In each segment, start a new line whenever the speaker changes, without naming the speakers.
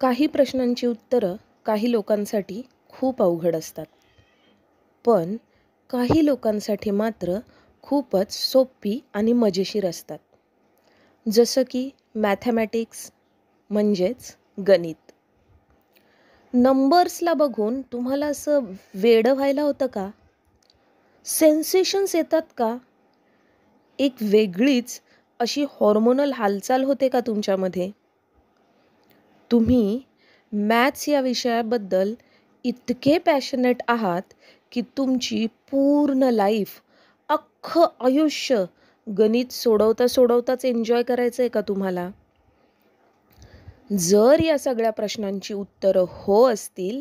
काही प्रश्नांची उत्तरं काही लोकांसाठी खूप अवघड असतात. पण काही लोकांसाठी मात्र खूपच सोपी आणि मजेशीर असतात. जसं की मॅथमॅटिक्स म्हणजेच गणित. नंबर्सला बघून तुम्हाला असं वेडं व्हायला होतं का? सेन्सेशन्स येतात का? एक वेगळीच अशी हॉर्मोनल हालचाल होते का तुमच्यामध्ये? तुम्ही मॅथ्स या विषयाबद्दल इतके पॅशनेट आहात की तुमची पूर्ण लाईफ, अख्खं आयुष्य गणित सोडवता सोडवताच एन्जॉय करायचं आहे का तुम्हाला? जर या सगळ्या प्रश्नांची उत्तरं हो असतील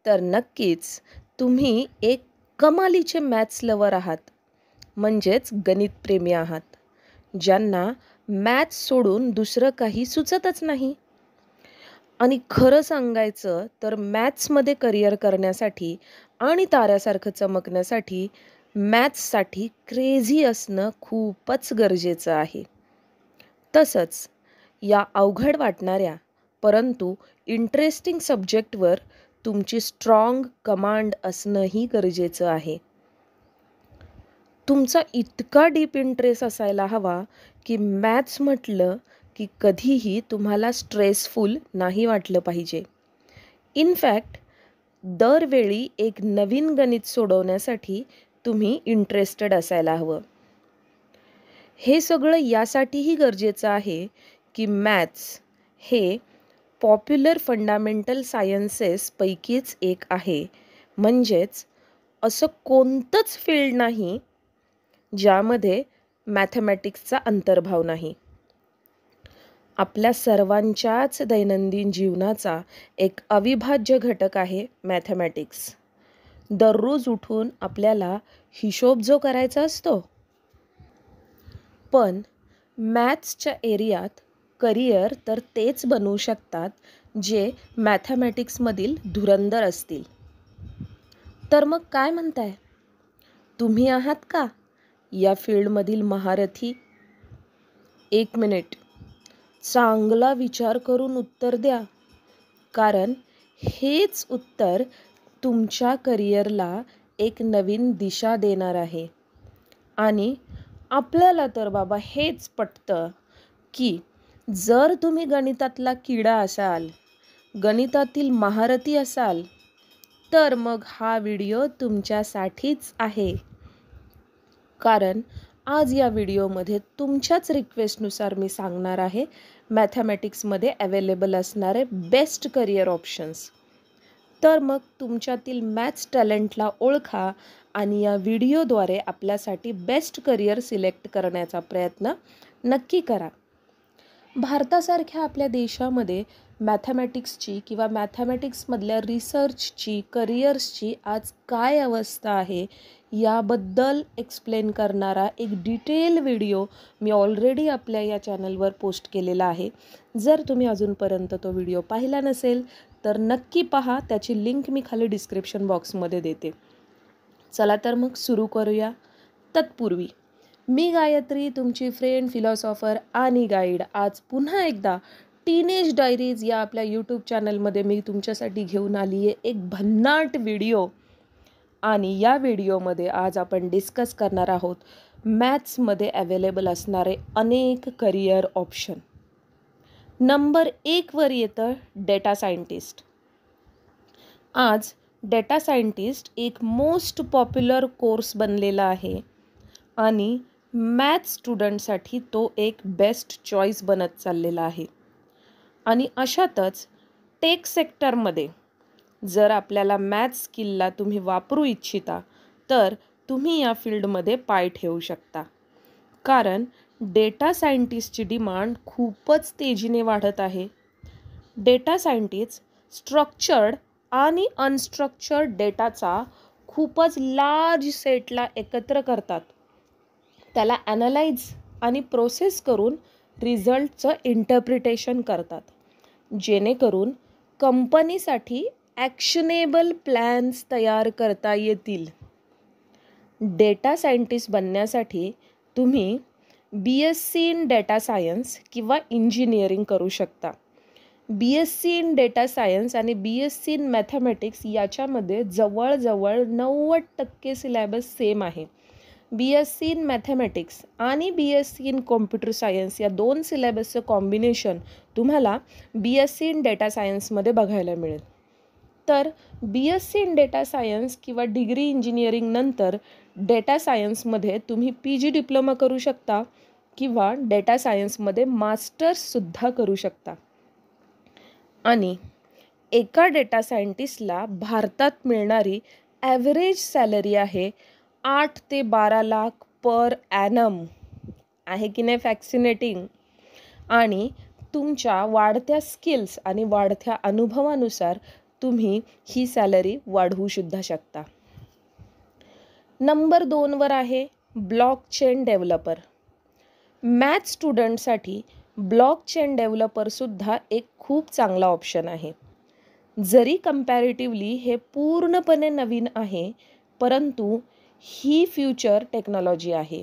तर नक्कीच तुम्ही एक कमालीचे मॅथ्स लवर आहात, म्हणजेच गणितप्रेमी आहात, ज्यांना मॅथ्स सोडून दुसरं काही सुचतच नाही. आणि खरं सांगायचं तर मॅथ्समध्ये करिअर करण्यासाठी आणि ताऱ्यासारखं चमकण्यासाठी मॅथ्ससाठी क्रेझी असणं खूपच गरजेचं आहे. तसंच या अवघड वाटणाऱ्या परंतु इंटरेस्टिंग सब्जेक्टवर तुमची स्ट्रॉंग कमांड असणंही गरजेचं आहे. तुमचा इतका डीप इंटरेस्ट असायला हवा की मॅथ्स म्हटलं की कधीही तुम्हाला स्ट्रेसफुल नाही वाटलं पाहिजे. इनफॅक्ट दरवेळी एक नवीन गणित सोडवण्यासाठी तुम्ही इंटरेस्टेड असायला हवं. हे सगळं यासाठीही गरजेचं आहे की मॅथ्स हे पॉप्युलर फंडामेंटल सायन्सेसपैकीच एक आहे. म्हणजेच असं कोणतंच फील्ड नाही ज्यामध्ये मॅथमॅटिक्सचा अंतर्भाव नाही. आपल्या सर्वांच्याच दैनंदिन जीवनाचा एक अविभाज्य घटक आहे मॅथमॅटिक्स. दररोज उठून आपल्याला हिशोब जो करायचा असतो, पण मॅथ्सच्या एरियात करिअर तर तेच बनवू शकतात जे मॅथमॅटिक्समधील धुरंधर असतील. तर मग काय म्हणताय? तुम्ही आहात का या फील्डमधील महारथी? एक मिनिट, चांगला विचार करून उत्तर द्या, कारण हेच उत्तर तुमच्या करिअरला एक नवीन दिशा देणार आहे. आणि आपल्याला तर बाबा हेच पटतं की जर तुम्ही गणितातला किडा असाल, गणितातील महारथी असाल, तर मग हा व्हिडिओ तुमच्यासाठीच आहे. कारण आज या व्हिडिओमध्ये तुमच्याच रिक्वेस्टनुसार मी सांगणार आहे मॅथमॅटिक्समध्ये अवेलेबल असणारे बेस्ट करिअर ऑप्शन्स. तर मग तुमच्यातील मॅथ्स टॅलेंटला ओळखा आणि या व्हिडिओद्वारे आपल्यासाठी बेस्ट करिअर सिलेक्ट करण्याचा प्रयत्न नक्की करा. भारतासारख्या आपल्या देशामध्ये मॅथमॅटिक्सची किंवा मॅथमॅटिक्समधल्या रिसर्चची, करिअर्सची आज काय अवस्था आहे याबद्दल एक्सप्लेन करणारा एक डिटेल व्हिडिओ मी ऑलरेडी आपल्या या चॅनलवर पोस्ट केलेला आहे. जर तुम्ही अजूनपर्यंत तो व्हिडिओ पाहिला नसेल तर नक्की पहा. त्याची लिंक मी खाली डिस्क्रिप्शन बॉक्समध्ये देते. चला तर मग सुरू करूया. तत्पूर्वी मी गायत्री, तुमची फ्रेंड, फिलॉसॉफर आणि गाईड, आज पुन्हा एकदा टीनेज डायरीज या आपल्या यूट्यूब चॅनलमध्ये मी तुमच्यासाठी घेऊन आली आहे एक भन्नाट व्हिडिओ. आणि या व्हिडिओमध्ये आज आपण डिस्कस करणार आहोत मॅथ्समध्ये अवेलेबल असणारे अनेक करिअर ऑप्शन. नंबर 1 वर येतं डेटा सायंटिस्ट. आज डेटा सायंटिस्ट एक मोस्ट पॉप्युलर कोर्स बनलेला आहे आणि मॅथ्स स्टुडंटसाठी तो एक बेस्ट चॉईस बनत चाललेला आहे. आणि अशातच टेक सेक्टरमध्ये जर आपल्याला मॅथ्स स्किलला तुम्ही वापरू इच्छिता तर तुम्ही या फील्डमध्ये पाय ठेवू शकता. कारण डेटा सायंटिस्टची डिमांड खूपच तेजीने वाढत आहे. डेटा सायंटिस्ट स्ट्रक्चर्ड आणि अनस्ट्रक्चर्ड डेटाचा खूपच लार्ज सेटला एकत्र करतात. त्याला ॲनालाइज आणि प्रोसेस करून रिझल्टचं इंटरप्रिटेशन करतात, जेणेकरून कंपनीसाठी ॲक्शनेबल प्लॅन्स तयार करता येतील. डेटा सायंटिस्ट बनण्यासाठी तुम्ही BSc इन डेटा सायन्स किंवा इंजिनिअरिंग करू शकता. BSc इन डेटा सायन्स आणि BSc इन मॅथमॅटिक्स याच्यामध्ये जवळजवळ 90% सिलॅबस सेम आहे. BSc इन मॅथमॅटिक्स आणि BSc इन कॉम्प्युटर सायन्स या दोन सिलॅबसचं कॉम्बिनेशन तुम्हाला BSc इन डेटा सायन्समध्ये बघायला मिळेल. तर BSc इन डेटा सायन्स किंवा डिग्री इंजिनिअरिंग नंतर डेटा सायन्समध्ये तुम्ही PG डिप्लोमा करू शकता किंवा डेटा सायन्समध्ये मास्टर्ससुद्धा करू शकता. आणि एका डेटा सायंटिस्टला भारतात मिळणारी ॲव्हरेज सॅलरी आहे 8 ते 12 लाख पर ॲनम. आहे की नाही फॅक्सिनेटिंग? आणि तुमच्या वाढत्या स्किल्स आणि वाढत्या अनुभवानुसार तुम्ही ही सॅलरी वाढवूसुद्धा शकता. नंबर 2वर आहे ब्लॉकचेन डेव्हलपर. मॅथ स्टुडंटसाठी ब्लॉकचेन डेव्हलपरसुद्धा एक खूप चांगला ऑप्शन आहे. जरी कम्पॅरेटिव्हली हे पूर्णपणे नवीन आहे, परंतु ही फ्युचर टेक्नॉलॉजी आहे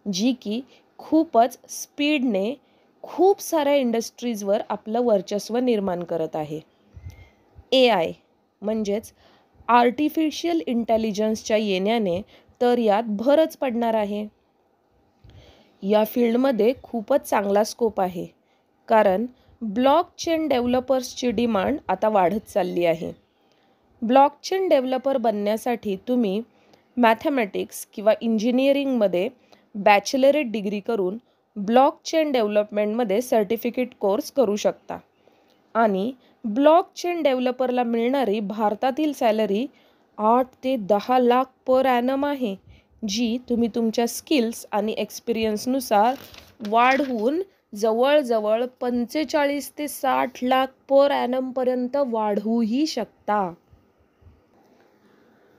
जी की खूपच स्पीडने खूप साऱ्या इंडस्ट्रीजवर आपलं वर्चस्व निर्माण करत आहे. AI म्हणजेच आर्टिफिशियल इंटेलिजन्सच्या येण्याने तर यात भरच पडणार आहे. या फील्डमध्ये खूपच चांगला स्कोप आहे, कारण ब्लॉकचेन डेव्हलपर्सची डिमांड आता वाढत चालली आहे. ब्लॉकचेन डेव्हलपर बनण्यासाठी तुम्ही मॅथमॅटिक्स किंवा इंजिनिअरिंगमध्ये बॅचलरेट डिग्री करून ब्लॉकचेन डेव्हलपमेंटमध्ये सर्टिफिकेट कोर्स करू शकता. आणि ब्लॉकचेन डेव्हलपरला मिळणारी भारतातील सॅलरी 8 ते 10 लाख पर ॲनम आहे, जी तुम्ही तुमच्या स्किल्स आणि एक्सपिरियन्सनुसार वाढवून जवळजवळ 45 ते 60 लाख पर ॲनमपर्यंत वाढवूही शकता.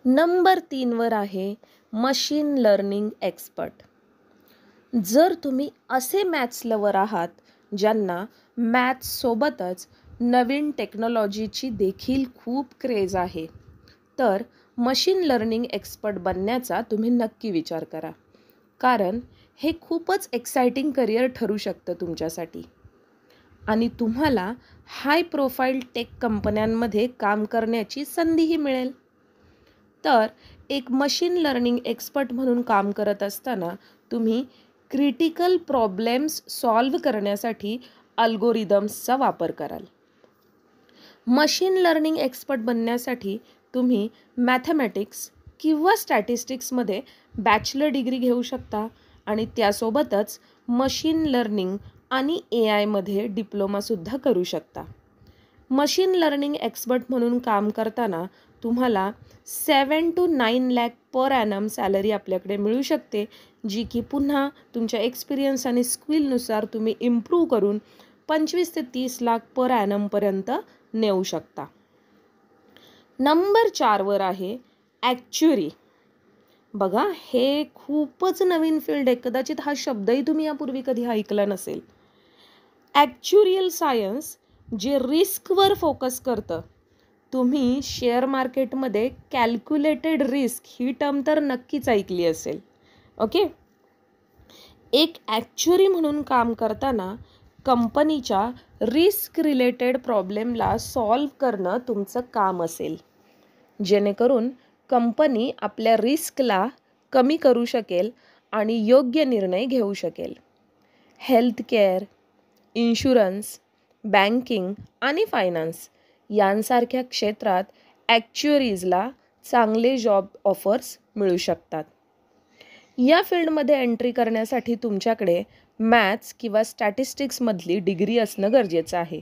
नंबर 3वर आहे मशीन लर्निंग एक्सपर्ट. जर तुम्ही असे मॅथ्स लवर आहात ज्यांना मॅथ्ससोबतच नवीन टेक्नॉलॉजीची देखील खूप क्रेज आहे, तर मशीन लर्निंग एक्सपर्ट बनण्याचा तुम्ही नक्की विचार करा, कारण हे खूपच एक्सायटिंग करिअर ठरू शकतं तुमच्यासाठी. आणि तुम्हाला हाय प्रोफाईल टेक कंपन्यांमध्ये काम करण्याची संधीही मिळेल. तर एक मशीन लर्निंग एक्सपर्ट म्हणून काम करत असताना तुम्ही क्रिटिकल प्रॉब्लेम्स सॉल्व्ह करण्यासाठी अल्गोरिदम्सचा वापर कराल. मशीन लर्निंग एक्सपर्ट बनण्यासाठी तुम्ही मॅथमॅटिक्स किंवा स्टॅटिस्टिक्समध्ये बॅचलर डिग्री घेऊ शकता आणि त्यासोबतच मशीन लर्निंग आणि AIमध्ये डिप्लोमासुद्धा करू शकता. मशीन लर्निंग एक्सपर्ट म्हणून काम करताना तुम्हाला 7 to 9 lakh per annum salary आपल्याकडे मिळू शकते, जी की पुन्हा तुमच्या एक्सपिरियन्स आणि स्किलनुसार तुम्ही इम्प्रूव्ह करून 25 ते 30 लाख पर ॲनमपर्यंत नेऊ शकता. नंबर 4वर आहे ॲक्च्युरी. बघा, हे खूपच नवीन फील्ड आहे. कदाचित हा शब्दही तुम्ही यापूर्वी कधी ऐकला नसेल. ॲक्च्युरियल सायन्स जे रिस्कवर फोकस करतं. तुम्ही शेअर मार्केटमध्ये कॅल्क्युलेटेड रिस्क ही टर्म तर नक्कीच ऐकली असेल. ओके. एक ॲक्च्युरी म्हणून काम करताना कंपनीच्या रिस्क रिलेटेड प्रॉब्लेमला सॉल्व्ह करणं तुमचं काम असेल, जेणेकरून कंपनी आपल्या रिस्कला कमी करू शकेल आणि योग्य निर्णय घेऊ शकेल. हेल्थकेअर, इन्शुरन्स, बँकिंग आणि फायनान्स यांसारख्या क्षेत्रात ॲक्च्युरीजला चांगले जॉब ऑफर्स मिळू शकतात. या फील्डमध्ये एंट्री करण्यासाठी तुमच्याकडे मॅथ्स किंवा स्टॅटिस्टिक्समधली डिग्री असणं गरजेचं आहे.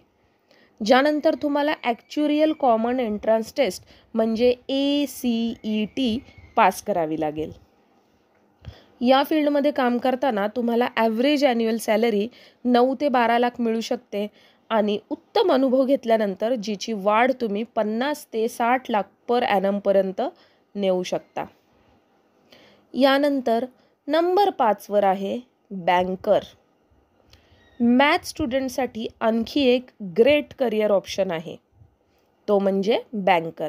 ज्यानंतर तुम्हाला ॲक्च्युरियल कॉमन एंट्रन्स टेस्ट म्हणजे ACET पास करावी लागेल. या फील्डमध्ये काम करताना तुम्हाला ॲव्हरेज ॲन्युअल सॅलरी 9 ते 12 लाख मिळू शकते आणि उत्तम अनुभव घेतल्यानंतर जिची वाढ तुम्ही 50 ते 60 लाख पर ॲनमपर्यंत नेऊ शकता. यानंतर नंबर 5वर आहे बँकर. मॅथ स्टुडंटसाठी आणखी एक ग्रेट करिअर ऑप्शन आहे, तो म्हणजे बँकर.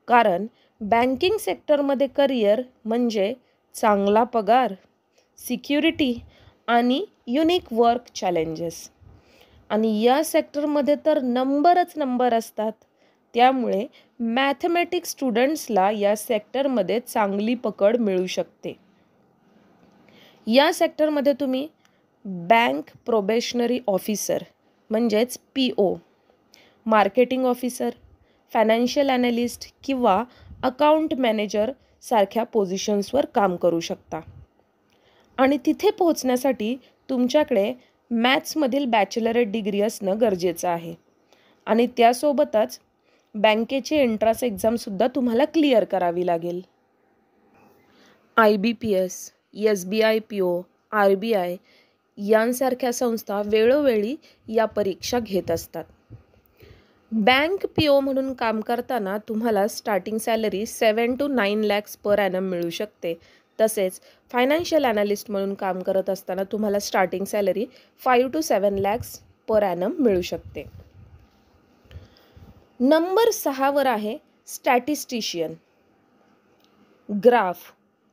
कारण बँकिंग सेक्टरमध्ये करिअर म्हणजे चांगला पगार, सिक्युरिटी आणि युनिक वर्क चॅलेंजेस. आणि या सेक्टरमध्ये तर नंबरच नंबर असतात. त्यामुळे मॅथमॅटिक्स स्टुडंट्सला या सेक्टरमध्ये चांगली पकड मिळू शकते. या सेक्टरमध्ये तुम्ही बँक प्रोबेशनरी ऑफिसर म्हणजेच PO, marketing officer, financial analyst किंवा अकाउंट मॅनेजर सारख्या पोझिशन्सवर काम करू शकता. आणि तिथे पोहोचण्यासाठी तुमच्याकडे मॅथ्समधील बॅचलरेट डिग्री असणं गरजेचं आहे. आणि त्यासोबतच बँकेची एंट्रन्स एक्झामसुद्धा तुम्हाला क्लिअर करावी लागेल. IBPS, SBI PO, RBI यांसारख्या संस्था वेळोवेळी या परीक्षा घेत असतात. बँक PO म्हणून काम करताना तुम्हाला starting salary 7 to 9 lakhs per annum मिळू शकते. तसेच फायनान्शियल ॲनालिस्ट म्हणून काम करत असताना तुम्हाला starting salary 5 to 7 lakhs per annum मिळू शकते. नंबर 6वर आहे स्टॅटिस्टिशियन. ग्राफ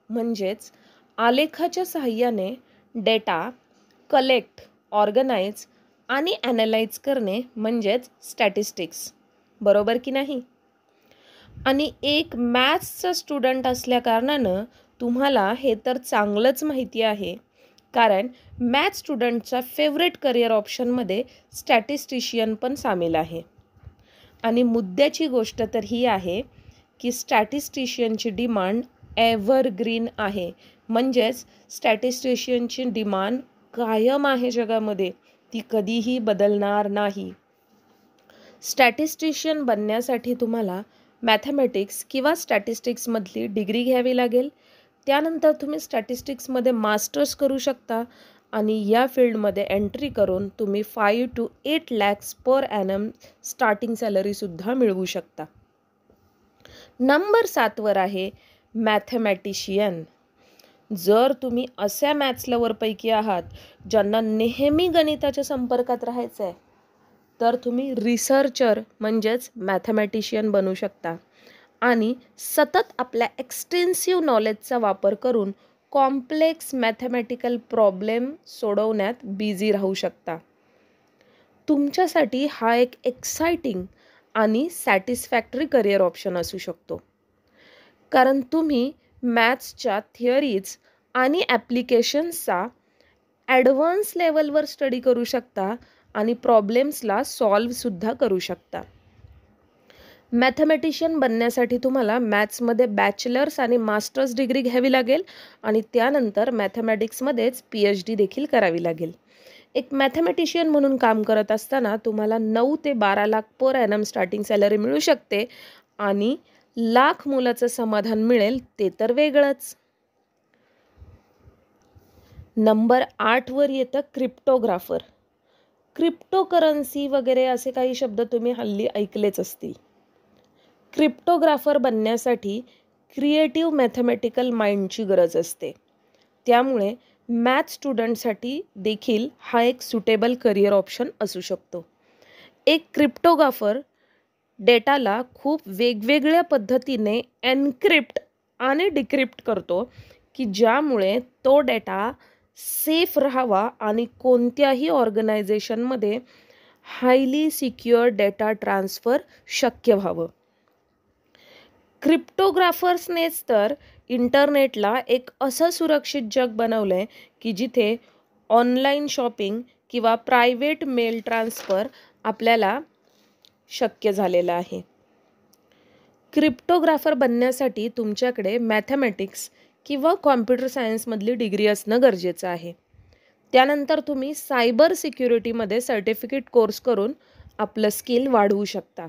म्हणजेच आलेखाच्या सहाय्याने डेटा कलेक्ट, ऑर्गनाइज आणि ॲनालाइज करणे म्हणजेच स्टॅटिस्टिक्स. बरोबर की नाही? आणि एक मॅथ्सचा स्टुडंट असल्याकारणानं तुम्हाला हे तर चांगलंच माहिती आहे, कारण मॅथ्स स्टुडंटचा फेवरेट करिअर ऑप्शनमध्ये स्टॅटिस्टिशियन पण सामील आहे. आणि मुद्द्याची गोष्ट तर ही आहे की स्टॅटिस्टिशियनची डिमांड एव्हरग्रीन आहे. म्हणजेच स्टॅटिस्टिशियनची डिमांड कायम आहे जगामध्ये, ती कधीही बदलणार नाही. स्टॅटिस्टिशियन बनण्यासाठी तुम्हाला मॅथमॅटिक्स किंवा स्टॅटिस्टिक्समधली डिग्री घ्यावी लागेल. त्यानंतर तुम्ही स्टॅटिस्टिक्समध्ये मास्टर्स करू शकता आणि या फील्डमध्ये एंट्री करून तुम्ही 5 to 8 lakhs per annum starting सॅलरीसुद्धा मिळवू शकता. नंबर 7वर आहे मॅथमॅटिशियन. जर तुम्ही अशा मॅथ्स लवरपैकी आहात ज्यांना नेहमी गणिताच्या संपर्कात राहायचं आहे, तर तुम्ही रिसर्चर म्हणजेच मॅथमॅटिशियन बनू शकता आणि सतत आपल्या एक्सटेन्सिव्ह नॉलेजचा वापर करून कॉम्प्लेक्स मॅथमॅटिकल प्रॉब्लेम सोडवण्यात बिझी राहू शकता. तुमच्यासाठी हा एक एक्साइटिंग आणि सॅटिस्फॅक्टरी करिअर ऑप्शन असू शकतो, कारण तुम्ही मॅथ्सच्या थिअरीज आणि ॲप्लिकेशन्सचा ॲडव्हान्स लेवलवर स्टडी करू शकता आणि प्रॉब्लेम्सला सॉल्वसुद्धा करू शकता. मॅथमॅटिशियन बनण्यासाठी तुम्हाला मॅथ्समध्ये बॅचलर्स आणि मास्टर्स डिग्री घ्यावी लागेल आणि त्यानंतर मॅथमॅटिक्समध्येच PhD देखील करावी लागेल. एक मॅथमॅटिशियन म्हणून काम करत असताना तुम्हाला 9 ते 12 लाख पर ॲनम स्टार्टिंग सॅलरी मिळू शकते आणि लाख मुलाचं समाधान मिळेल ते तर वेगळंच. नंबर 8वर येतं क्रिप्टोग्राफर. क्रिप्टोकरन्सी वगैरे असे काही शब्द तुम्ही हल्ली ऐकलेच असतील. क्रिप्टोग्राफर बनण्यासाठी क्रिएटिव्ह मॅथमॅटिकल माइंडची गरज असते. त्यामुळे मॅथ स्टुडंटसाठी देखील हा एक सुटेबल करिअर ऑप्शन असू शकतो. एक क्रिप्टोग्राफर डेटाला खूप वेगवेगळ्या पद्धतीने एन्क्रिप्ट आणि डिक्रिप्ट करतो की ज्यामुळे तो डेटा सेफ राहावा आणि कोणत्याही ऑर्गनायझेशनमध्ये हायली सिक्युअर डेटा ट्रान्सफर शक्य व्हावं. क्रिप्टोग्राफर्सनेच तर इंटरनेटला एक असं सुरक्षित जग बनवलं आहे की जिथे ऑनलाईन शॉपिंग किंवा प्रायव्हेट मेल ट्रान्सफर आपल्याला शक्य झालेलं आहे. क्रिप्टोग्राफर बनण्यासाठी तुमच्याकडे मॅथमॅटिक्स किंवा कॉम्प्युटर सायन्समधली डिग्री असणं गरजेचं आहे. त्यानंतर तुम्ही सायबर सिक्युरिटीमध्ये सर्टिफिकेट कोर्स करून आपलं स्किल वाढवू शकता.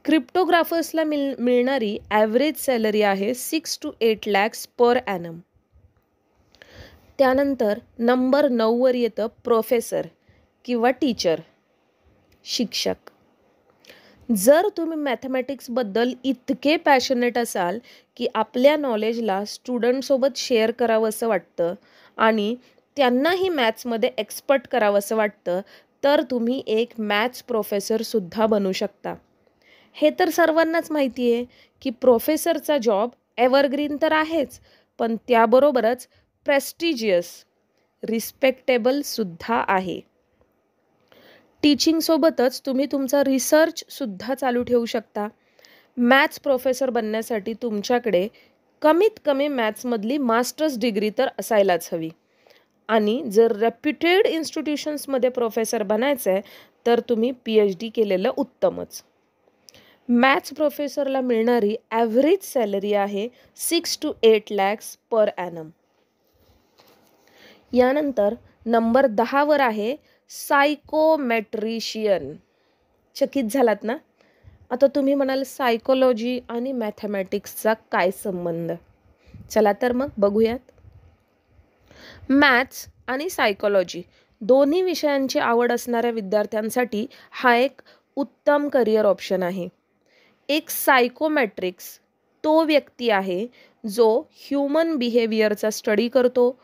क्रिप्टोग्राफर्सला मिळणारी ॲव्हरेज सॅलरी आहे 6 to 8 lakhs पर ॲनम. त्यानंतर नंबर 9वर येतं प्रोफेसर किंवा टीचर, शिक्षक. जर तुम्ही मॅथमॅटिक्सबद्दल इतके पॅशनेट असाल की आपल्या नॉलेजला स्टुडंटसोबत शेअर करावं असं वाटतं आणि त्यांनाही मॅथ्समध्ये एक्सपर्ट करावं असं वाटतं, तर तुम्ही एक मॅथ्स प्रोफेसरसुद्धा बनू शकता. हे तर सर्वांनाच माहिती आहे की प्रोफेसरचा जॉब एव्हरग्रीन तर आहेच, पण त्याबरोबरच प्रेस्टिजियस, रिस्पेक्टेबलसुद्धा आहे. टीचिंगसोबतच तुम्ही तुमचा रिसर्चसुद्धा चालू ठेवू शकता. मॅथ्स प्रोफेसर बनण्यासाठी तुमच्याकडे कमीत कमी मॅथ्समधली मास्टर्स डिग्री तर असायलाच हवी. आणि जर रेप्युटेड इन्स्टिट्यूशन्समध्ये प्रोफेसर बनायचं आहे तर तुम्ही PhD केलेलं उत्तमच. मॅथ्स प्रोफेसरला मिळणारी ॲव्हरेज सॅलरी आहे 6 to 8 lakhs per annum. यानंतर नंबर 10वर आहे सायकोमेट्रिशियन. चकित झालात ना? आता तुम्ही म्हणाल सायकोलॉजी आणि मॅथमॅटिक्सचा काय संबंध? चला तर मग बघूयात. मॅथ्स आणि सायकोलॉजी दोन्ही विषयांची आवड असणाऱ्या विद्यार्थ्यांसाठी हा एक उत्तम करिअर ऑप्शन आहे. एक सायकोमॅट्रिक्स तो व्यक्ती आहे जो ह्यूमन बिहेवियरचा स्टडी करतो.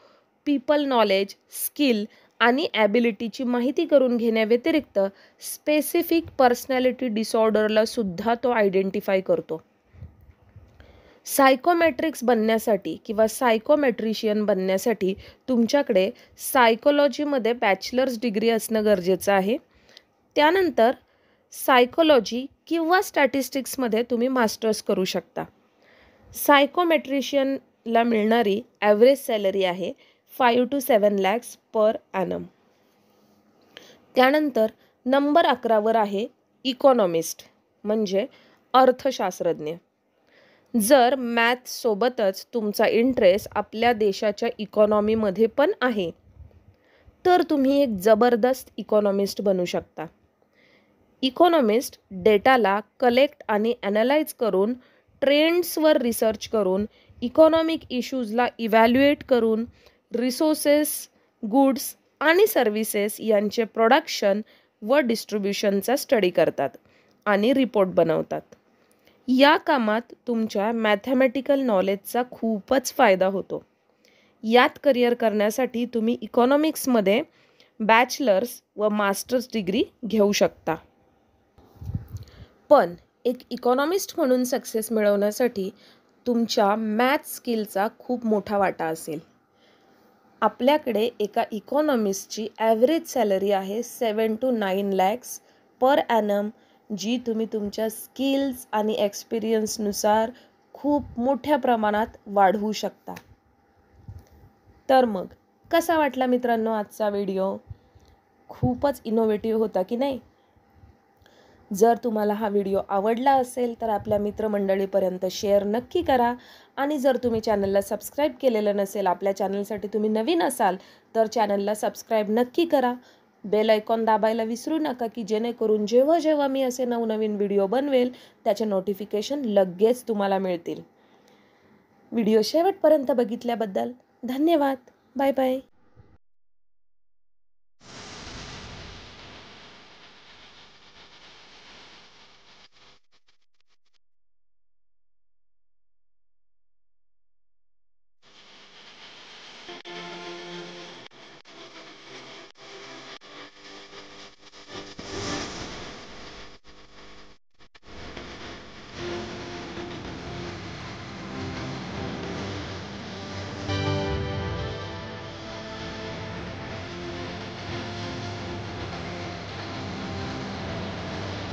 पीपल नॉलेज, स्किल आणि ॲबिलिटीची माहिती करून घेण्याव्यतिरिक्त स्पेसिफिक पर्सनॅलिटी डिसऑर्डरला सुद्धा तो आयडेंटिफाय करतो. सायकोमॅट्रिक्स बनण्यासाठी किंवा सायकोमॅट्रिशियन बनण्यासाठी तुमच्याकडे सायकोलॉजीमध्ये बॅचलर्स डिग्री असणं गरजेचं आहे. त्यानंतर सायकोलॉजी किंवा स्टॅटिस्टिक्समध्ये तुम्ही मास्टर्स करू शकता. सायकोमॅट्रिशियनला मिळणारी ॲव्हरेज सॅलरी आहे 5 to 7 lakhs per annum. त्यानंतर नंबर 11वर आहे इकॉनॉमिस्ट म्हणजे अर्थशास्त्रज्ञ. जर मॅथ्ससोबतच तुमचा इंटरेस्ट आपल्या देशाच्या इकॉनॉमीमध्ये पण आहे तर तुम्ही एक जबरदस्त इकॉनॉमिस्ट बनू शकता. इकॉनॉमिस्ट डेटाला कलेक्ट आणि ॲनालाइज करून, ट्रेंड्सवर रिसर्च करून, इकॉनॉमिक इश्यूजला इव्हॅल्युएट करून, रिसोर्सेस, गुड्स आणि सर्व्हिसेस यांचे प्रोडक्शन व डिस्ट्रीब्युशनचा स्टडी करतात आणि रिपोर्ट बनवतात. या कामात तुमच्या मॅथमॅटिकल नॉलेजचा खूपच फायदा होतो. यात करिअर करण्यासाठी तुम्ही इकॉनॉमिक्समध्ये बॅचलर्स व मास्टर्स डिग्री घेऊ शकता. पण एक इकॉनॉमिस्ट म्हणून सक्सेस मिळवण्यासाठी तुमच्या मॅथ्स स्किलचा खूप मोठा वाटा असेल. आपल्याकडे एका इकॉनॉमिस्टची ॲव्हरेज सॅलरी आहे 7 to 9 lakhs per annum, जी तुम्ही तुमच्या स्किल्स आणि एक्सपिरियन्सनुसार खूप मोठ्या प्रमाणात वाढवू शकता. तर मग कसा वाटला मित्रांनो आजचा व्हिडिओ? खूपच इनोव्हेटिव्ह होता की नाही? जर तुम्हाला हा व्हिडिओ आवडला असेल तर आपल्या मित्रमंडळीपर्यंत शेअर नक्की करा. आणि जर तुम्ही चॅनलला सबस्क्राईब केलेलं नसेल, आपल्या चॅनलसाठी तुम्ही नवीन असाल तर चॅनलला सबस्क्राईब नक्की करा. बेल आयकॉन दाबायला विसरू नका की जेणेकरून जेव्हा जेव्हा मी असे नवनवीन व्हिडिओ बनवेल त्याचे नोटिफिकेशन लगेच तुम्हाला मिळतील. व्हिडिओ शेवटपर्यंत बघितल्याबद्दल धन्यवाद. Bye bye.